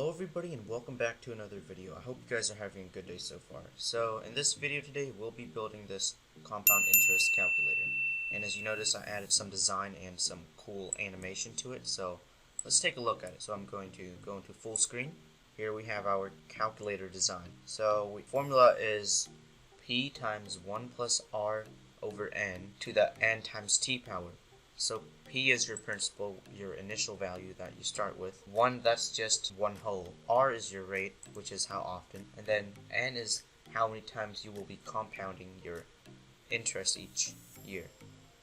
Hello everybody and welcome back to another video. I hope you guys are having a good day so far. So in this video today we'll be building this compound interest calculator. And as you notice I added some design and some cool animation to it. So let's take a look at it. So I'm going to go into full screen. Here we have our calculator design. So formula is P times 1 plus R over N to the N times T power. So P is your principal, your initial value that you start with. 1, that's just one whole. R is your rate, which is how often. And then N is how many times you will be compounding your interest each year.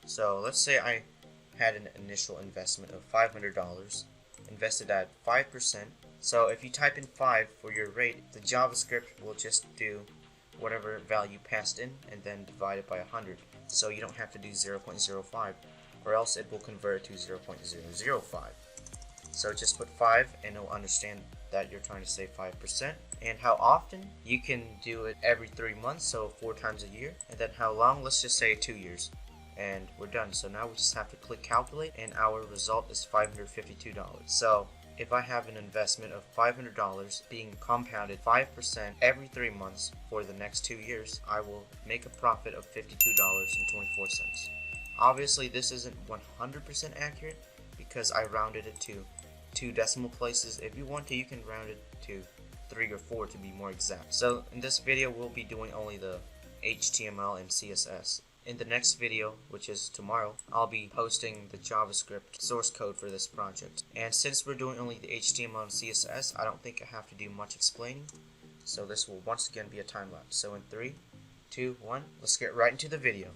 So let's say I had an initial investment of $500, invested at 5%. So if you type in 5 for your rate, the JavaScript will just do whatever value passed in and then divide it by 100. So you don't have to do 0.05. or else it will convert to 0.005. So just put 5 and it'll understand that you're trying to save 5%. And how often? You can do it every 3 months, so 4 times a year. And then how long? Let's just say 2 years. And we're done. So now we just have to click calculate and our result is $552. So if I have an investment of $500 being compounded 5% every 3 months for the next 2 years, I will make a profit of $52.24. Obviously this isn't 100% accurate because I rounded it to 2 decimal places. If you want to, you can round it to 3 or 4 to be more exact. So in this video we'll be doing only the HTML and CSS. In the next video, which is tomorrow, I'll be posting the JavaScript source code for this project. And since we're doing only the HTML and CSS, I don't think I have to do much explaining. So this will once again be a time lapse. So in 3, 2, 1, let's get right into the video.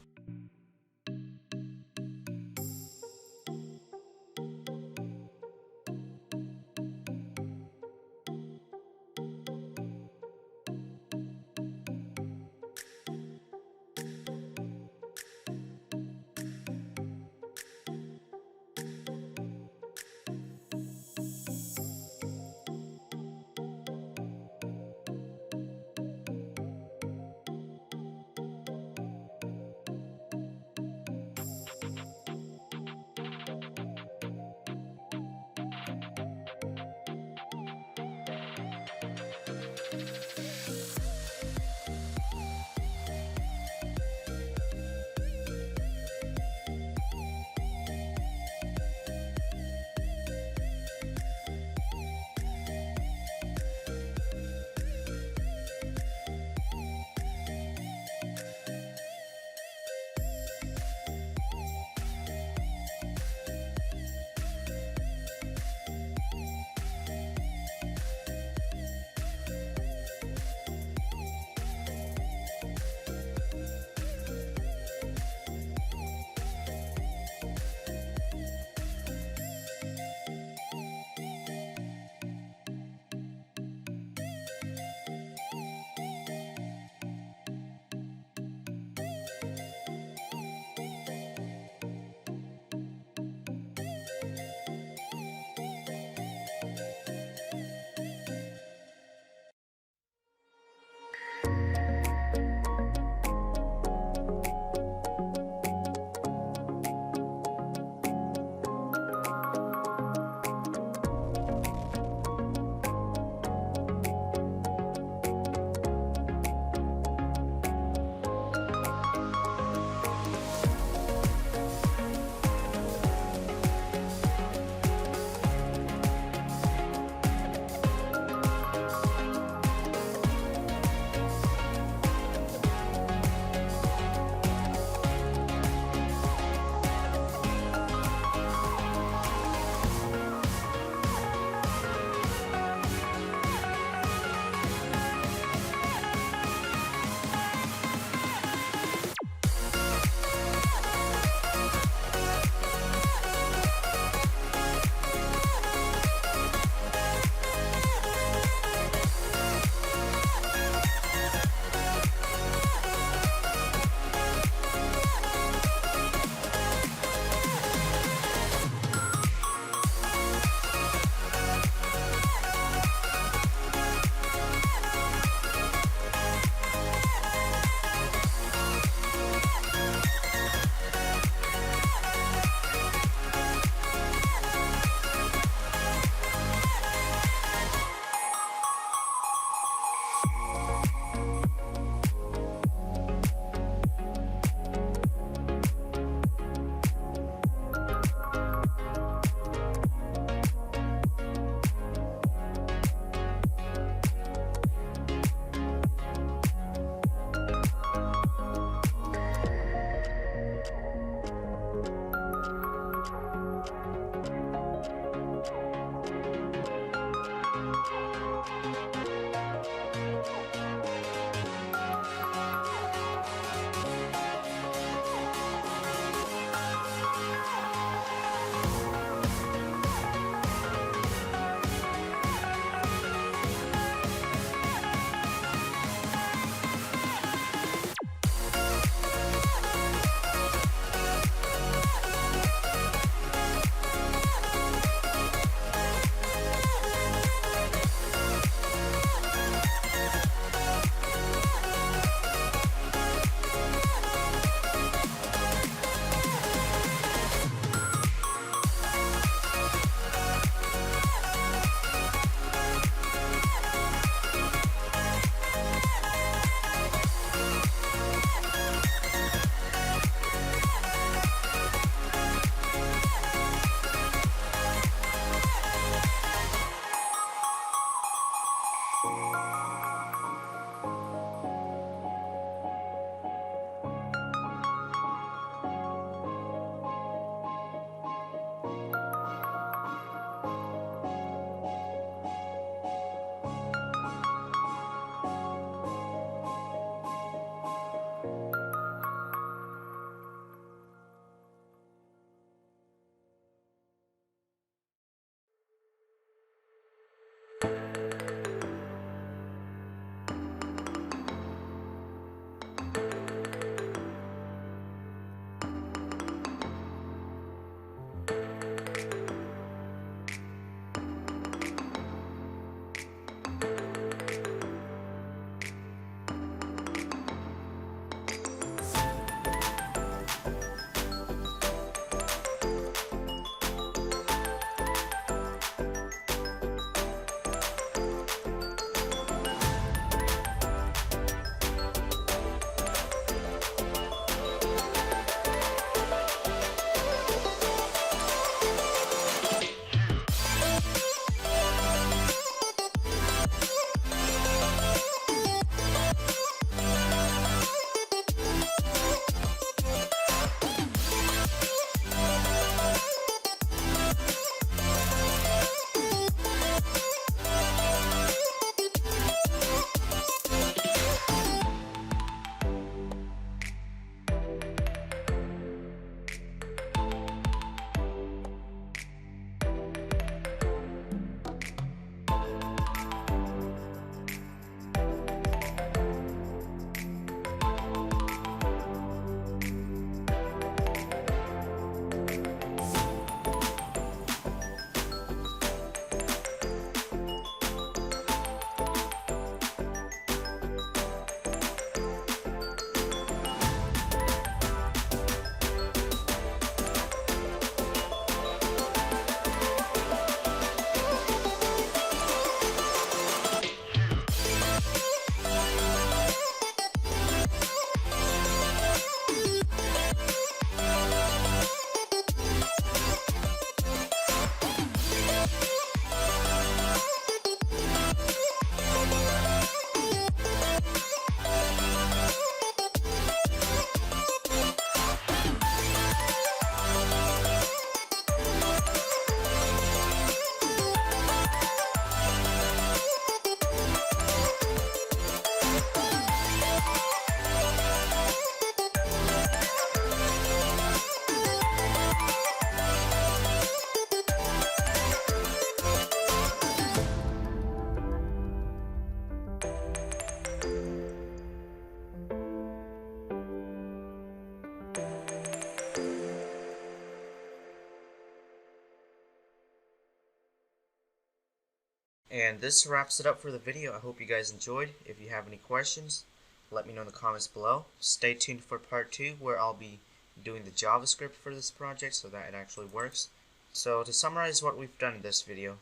And this wraps it up for the video. I hope you guys enjoyed. If you have any questions, let me know in the comments below. Stay tuned for part 2, where I'll be doing the JavaScript for this project so that it actually works. So to summarize what we've done in this video,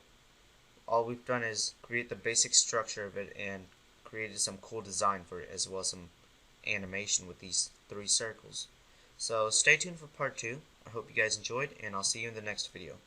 all we've done is create the basic structure of it and created some cool design for it, as well as some animation with these 3 circles. So stay tuned for part 2. I hope you guys enjoyed, and I'll see you in the next video.